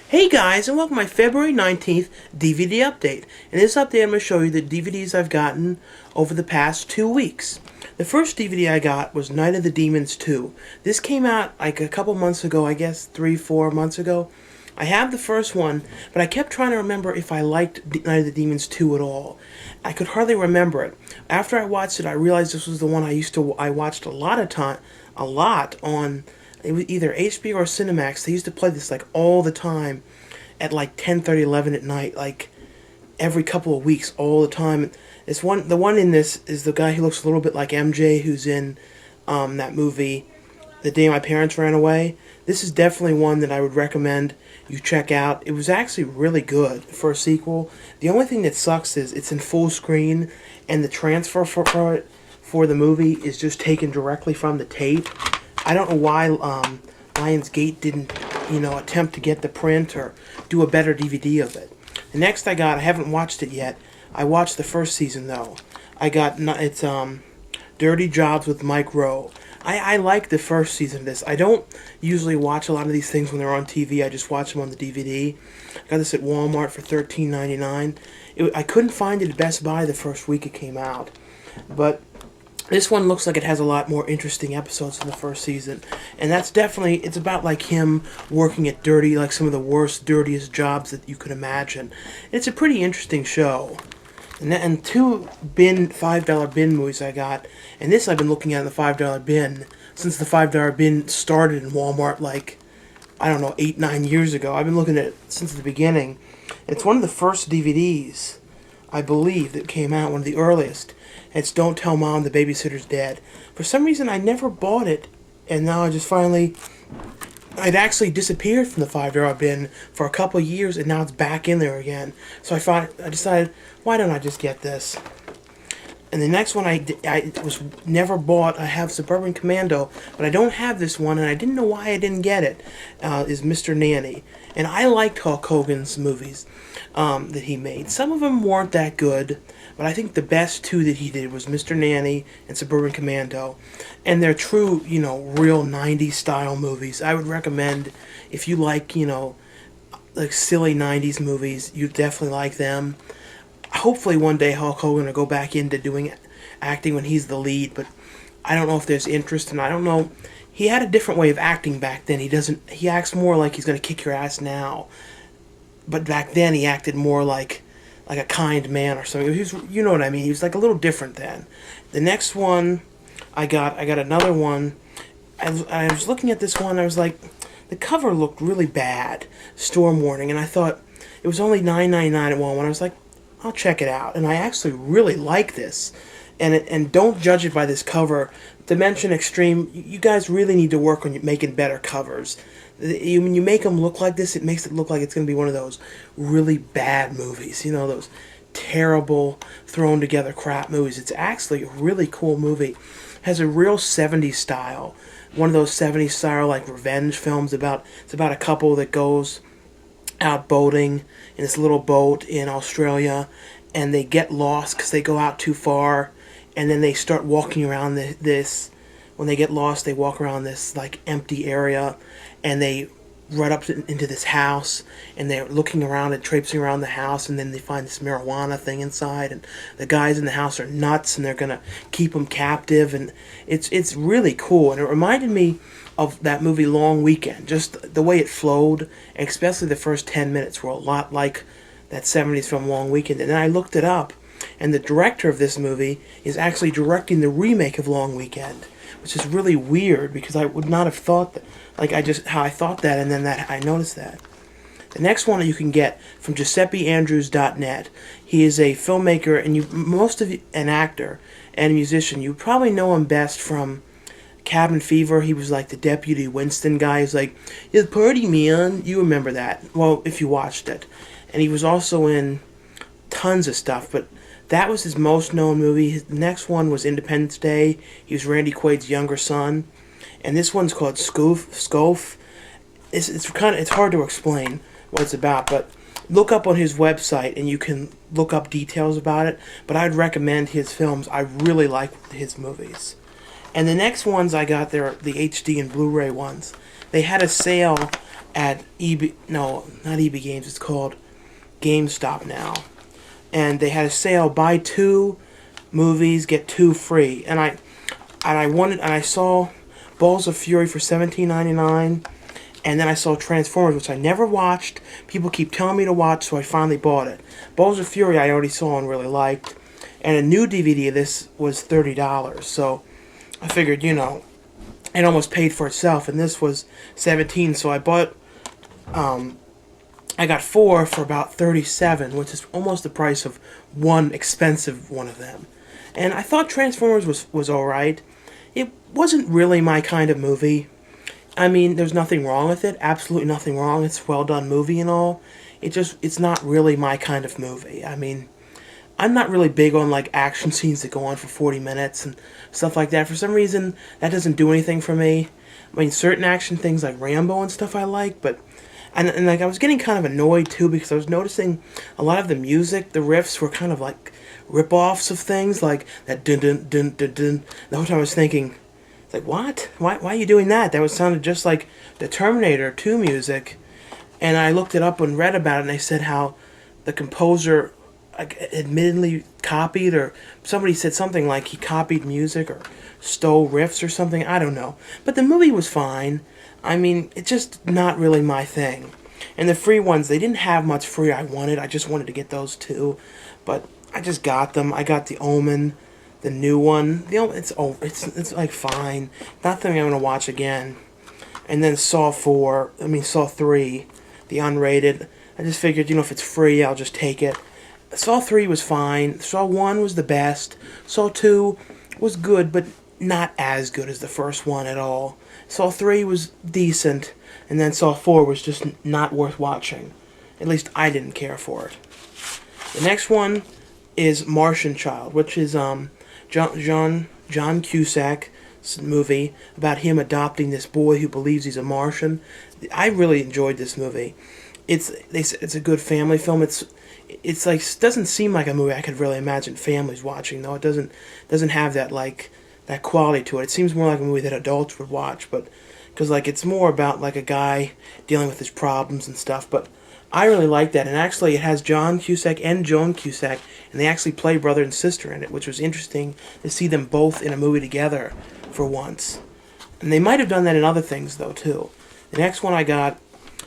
Hey guys, and welcome to my February 19th DVD update. In this update, I'm going to show you the DVDs I've gotten over the past 2 weeks. The first DVD I got was Night of the Demons 2. This came out like a couple months ago, I guess 3-4 months ago. I have the first one, but I kept trying to remember if I liked Night of the Demons 2 at all. I could hardly remember it. After I watched it, I realized this was the one I watched a lot on. It was either HBO or Cinemax. They used to play this like all the time at like 10:30, 11 at night, like every couple of weeks, all the time. The one in this is the guy who looks a little bit like MJ, who's in that movie, The Day My Parents Ran Away. This is definitely one that I would recommend you check out. It was actually really good for a sequel. The only thing that sucks is it's in full screen, and the transfer for the movie is just taken directly from the tape. I don't know why Lionsgate didn't, attempt to get the print or do a better DVD of it. The next I haven't watched it yet. I watched the first season though. It's Dirty Jobs with Mike Rowe. I like the first season of this. I don't usually watch a lot of these things when they're on TV. I just watch them on the DVD. I got this at Walmart for $13.99. I couldn't find it at Best Buy the first week it came out, but this one looks like it has a lot more interesting episodes than the first season. And it's about like him working at like some of the worst, dirtiest jobs that you could imagine. It's a pretty interesting show. And two $5 bin movies I got. And this I've been looking at in the $5 bin since the $5 bin started in Walmart like, 8-9 years ago. I've been looking at it since the beginning. It's one of the first DVDs, I believe, that came out, one of the earliest. It's Don't Tell Mom the Babysitter's Dead. For some reason, I never bought it, and now I'd actually disappeared from the $5 bin for a couple of years, and now it's back in there again. So I decided, why don't I just get this? And the next one I was never bought. I have Suburban Commando, but I don't have this one, and I didn't know why I didn't get it, is Mr. Nanny. And I liked Hulk Hogan's movies that he made. Some of them weren't that good, but I think the best two that he did was Mr. Nanny and Suburban Commando. And they're true, real 90s style movies. I would recommend, if you like, like silly 90s movies, you definitely like them. Hopefully one day Hulk Hogan will go back into doing acting when he's the lead, but I don't know if there's interest, and I don't know. He had a different way of acting back then. He acts more like he's going to kick your ass now. But back then he acted more like a kind man or something. He was, you know what I mean? He was like a little different then. The next one I got another one. I was looking at this one, I was like, the cover looked really bad, Storm Warning, and I thought it was only $9.99 at Walmart. I was like, I'll check it out. And I actually really like this. And don't judge it by this cover. Dimension Extreme, you guys really need to work on making better covers. When you make them look like this, it makes it look like it's going to be one of those really bad movies. Those terrible, thrown together crap movies. It's actually a really cool movie. It has a real 70s style. One of those 70s style like revenge films it's about a couple that goes out boating in this little boat in Australia, and they get lost because they go out too far, and then they start walking around this. When they get lost, they walk around this like empty area, and they run up into this house, and they're looking around and traipsing around the house, and then they find this marijuana thing inside, and the guys in the house are nuts, and they're gonna keep them captive, and it's really cool, and it reminded me of that movie Long Weekend. Just the way it flowed, and especially the first 10 minutes were a lot like that 70s film Long Weekend. And then I looked it up, and the director of this movie is actually directing the remake of Long Weekend, which is really weird because I would not have thought that, how I thought that, and then I noticed that. The next one that you can get from GiuseppeAndrews.net. He is a filmmaker, and an actor and a musician. You probably know him best from Cabin Fever. He was like the Deputy Winston guy. He's like, "It's party, man." You remember that? Well, if you watched it. And he was also in tons of stuff, but that was his most known movie. His next one was Independence Day. He was Randy Quaid's younger son. And this one's called Scoff. It's hard to explain what it's about, but look up on his website and you can look up details about it. But I'd recommend his films. I really like his movies. And the next ones I got there, the HD and Blu-ray ones. They had a sale at EB, no, not EB Games, it's called GameStop now. And they had a sale, buy 2 movies, get 2 free. And I saw Balls of Fury for $17.99, and then I saw Transformers, which I never watched. People keep telling me to watch, so I finally bought it. Balls of Fury I already saw and really liked, and a new DVD of this was $30. So I figured, you know, it almost paid for itself, and this was $17. So I bought, I got 4 for about $37, which is almost the price of one expensive one of them. And I thought Transformers was alright. It wasn't really my kind of movie. I mean, there's nothing wrong with it. Absolutely nothing wrong. It's a well done movie and all. It's not really my kind of movie. I mean, I'm not really big on like action scenes that go on for 40 minutes and stuff like that. For some reason, that doesn't do anything for me. I mean, certain action things like Rambo and stuff I like, but and like I was getting kind of annoyed too because I was noticing a lot of the music, the riffs were kind of like rip-offs of things, like that dun dun dun dun dun. The whole time I was thinking, like, what? Why are you doing that? That sounded just like the Terminator 2 music. And I looked it up and read about it, and they said how the composer admittedly copied, or somebody said something like he copied music or stole riffs or something. I don't know. But the movie was fine. I mean, it's just not really my thing. And the free ones, they didn't have much free I wanted. I just wanted to get those 2. But I just got them. I got The Omen, the new one. It's like fine. Not something I'm going to watch again. And then Saw 3, the unrated. I just figured, you know, if it's free, I'll just take it. Saw 3 was fine. Saw 1 was the best. Saw 2 was good, but not as good as the first one at all. Saw 3 was decent, and then Saw 4 was just not worth watching. At least I didn't care for it. The next one is Martian Child, which is John Cusack's movie about him adopting this boy who believes he's a Martian. I really enjoyed this movie. It's a good family film. It's like, doesn't seem like a movie I could really imagine families watching, though. It doesn't have that quality to it. It seems more like a movie that adults would watch, but because like it's more about like a guy dealing with his problems and stuff. But I really like that, and actually it has John Cusack and Joan Cusack, and they actually play brother and sister in it, which was interesting to see them both in a movie together for once. And they might have done that in other things though too. The next one I got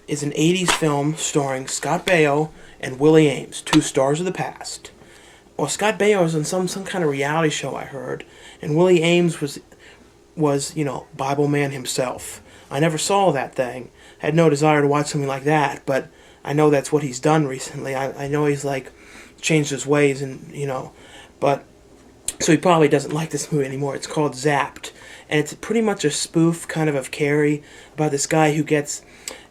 is an 80s film starring Scott Baio and Willie Ames, 2 stars of the past. Well, Scott Baio was on some kind of reality show, I heard, and Willie Ames was, you know, Bible man himself. I never saw that thing. I had no desire to watch something like that, but I know that's what he's done recently. I know he's like changed his ways, and you know, but so he probably doesn't like this movie anymore. It's called Zapped, and it's pretty much a spoof kind of Carrie, about this guy who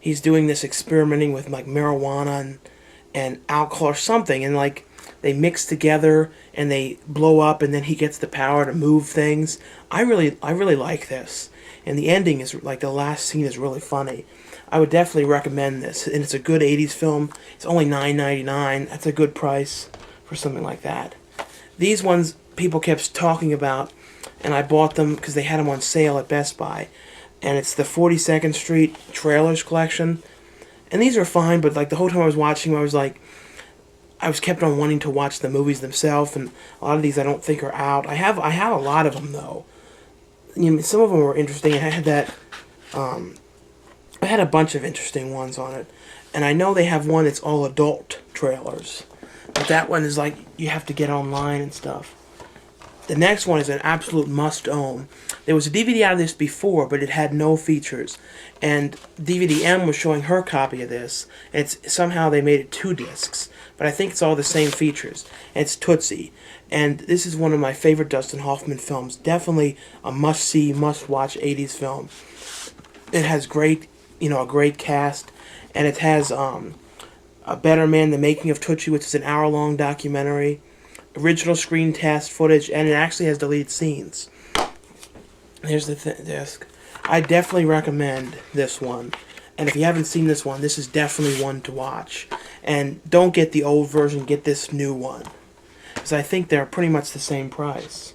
he's doing this experimenting with like marijuana and alcohol or something, and like they mix together and they blow up, and then he gets the power to move things. I really like this, and the ending is like the last scene is really funny. I would definitely recommend this, and it's a good 80s film. It's only $9.99. That's a good price for something like that. These ones people kept talking about, and I bought them because they had them on sale at Best Buy, and it's the 42nd Street Trailers collection. And these are fine, but like the whole time I was watching them, I was kept on wanting to watch the movies themselves, and a lot of these I don't think are out. I have a lot of them though. You know, some of them were interesting. I had that. I had a bunch of interesting ones on it, and I know they have one that's all adult trailers, but that one is like you have to get online and stuff. The next one is an absolute must-own. There was a DVD out of this before, but it had no features, and DVD M was showing her copy of this, and somehow they made it 2 discs, but I think it's all the same features. And it's Tootsie, and this is one of my favorite Dustin Hoffman films. Definitely a must-see, must-watch 80s film. It has a great cast, and it has A Better Man, The Making of Tootsie, which is an hour-long documentary, original screen test footage, and it actually has deleted scenes. Here's the disc. I definitely recommend this one, and if you haven't seen this one, this is definitely one to watch. And don't get the old version, get this new one, because I think they're pretty much the same price.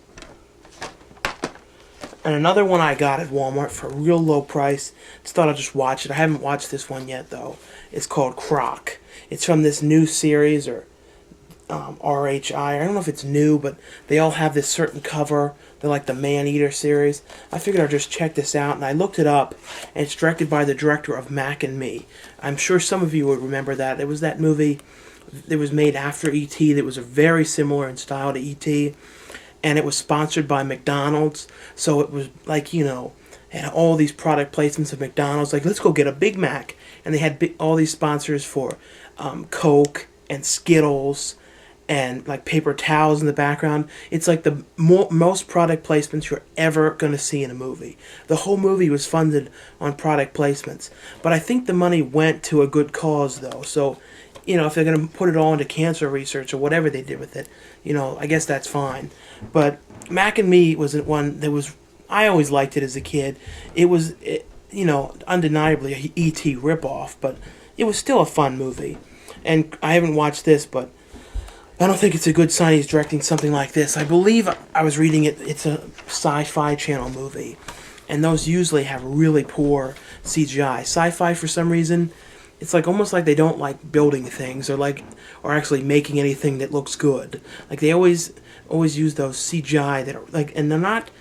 And another one I got at Walmart for a real low price. Just thought I'd just watch it. I haven't watched this one yet, though. It's called Croc. It's from this new series, or RHI. I don't know if it's new, but they all have this certain cover. They're like the Man-Eater series. I figured I'd just check this out, and I looked it up, and it's directed by the director of Mac and Me. I'm sure some of you would remember that. It was that movie that was made after E.T. that was very similar in style to E.T., and it was sponsored by McDonald's, so it was like, had all these product placements of McDonald's, like, let's go get a Big Mac, and they had all these sponsors for Coke and Skittles, and like paper towels in the background. It's like the most product placements you're ever going to see in a movie. The whole movie was funded on product placements, but I think the money went to a good cause, though, so if they're going to put it all into cancer research or whatever they did with it, I guess that's fine. But Mac and Me wasn't one that was, I always liked it as a kid. It was, undeniably a E.T. ripoff, but it was still a fun movie. And I haven't watched this, but I don't think it's a good sign he's directing something like this. I believe I was reading it, it's a Sci-Fi Channel movie, and those usually have really poor CGI. Sci-Fi, for some reason, it's like almost like they don't like building things or actually making anything that looks good. Like they always use those CGI that are like, and they're not,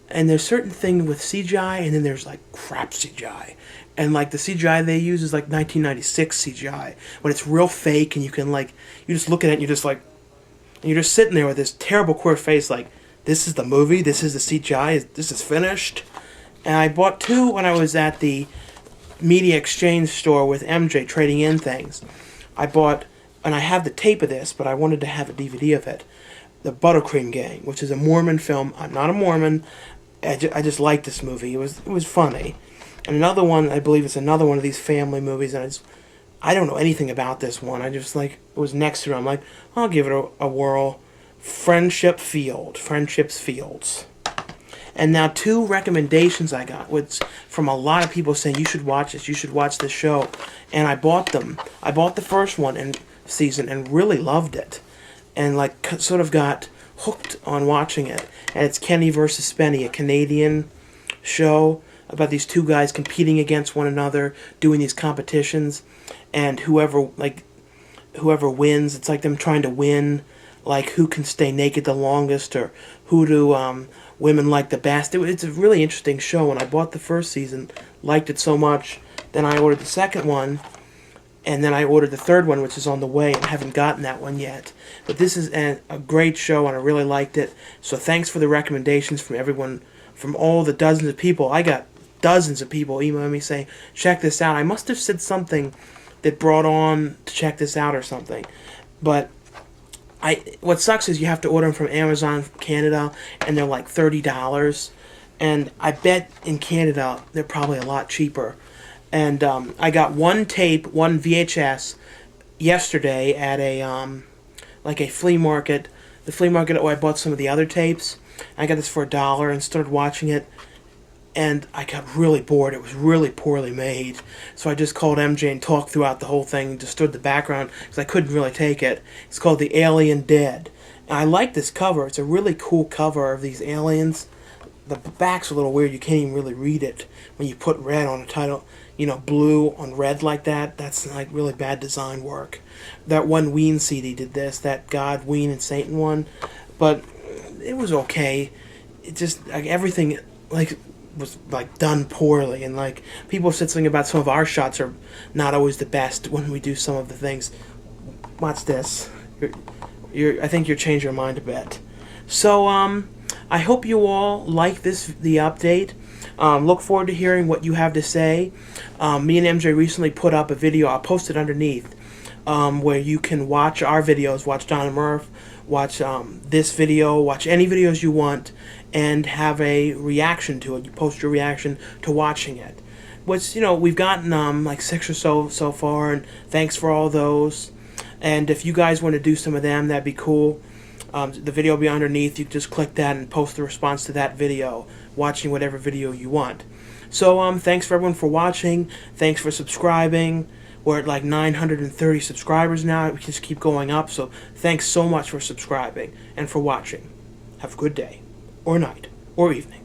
and there's certain thing with CGI, and then there's like crap CGI. And like the CGI they use is like 1996 CGI, when it's real fake, and you can you just look at it and you're just sitting there with this terrible queer face like, this is the movie, this is the CGI, this is finished. And I bought two when I was at the media exchange store with MJ trading in things. I bought, and I have the tape of this, but I wanted to have a DVD of it, The Buttercream Gang, which is a Mormon film. I'm not a Mormon. I just liked this movie. It was funny. And another one, I believe it's another one of these family movies, and I don't know anything about this one. I just it was next to it. I'm like, I'll give it a whirl. Friendships Fields. And now two recommendations I got, which from a lot of people saying, you should watch this, you should watch this show. And I bought them. I bought the first one and season and really loved it. And sort of got hooked on watching it. And it's Kenny versus Spenny, a Canadian show about these two guys competing against one another, doing these competitions. And whoever wins, it's like them trying to win, like who can stay naked the longest, or who do women like the best. It's a really interesting show, and I bought the first season, liked it so much, then I ordered the second one, and then I ordered the third one, which is on the way, and haven't gotten that one yet. But this is a great show, and I really liked it, so thanks for the recommendations from everyone, from all the dozens of people. I got dozens of people emailing me saying, check this out. I must have said something that brought on to check this out or something, but what sucks is you have to order them from Amazon Canada, and they're like $30, and I bet in Canada they're probably a lot cheaper. And I got one tape, one VHS, yesterday at a flea market, the flea market where I bought some of the other tapes. I got this for $1 and started watching it, and I got really bored. It was really poorly made. So I just called MJ and talked throughout the whole thing, just stood the background, because I couldn't really take it. It's called The Alien Dead. And I like this cover. It's a really cool cover of these aliens. The back's a little weird. You can't even really read it when you put red on a title. Blue on red like that. That's like really bad design work. That one Ween CD did this, that God, Ween, and Satan one. But it was okay. It just, everything, was done poorly, and people said something about some of our shots are not always the best when we do some of the things. Watch this. I think you'll change your mind a bit. So I hope you all like the update. Look forward to hearing what you have to say. Me and MJ recently put up a video. I'll post it underneath, where you can watch our videos, watch Don and Murph, watch this video, watch any videos you want, and have a reaction to it. You post your reaction to watching it. Which, we've gotten 6 or so far, and thanks for all those. And if you guys want to do some of them, that'd be cool. The video will be underneath. You can just click that and post the response to that video, watching whatever video you want. So thanks for everyone for watching. Thanks for subscribing. We're at 930 subscribers now. We just keep going up. So thanks so much for subscribing and for watching. Have a good day, or night, or evening.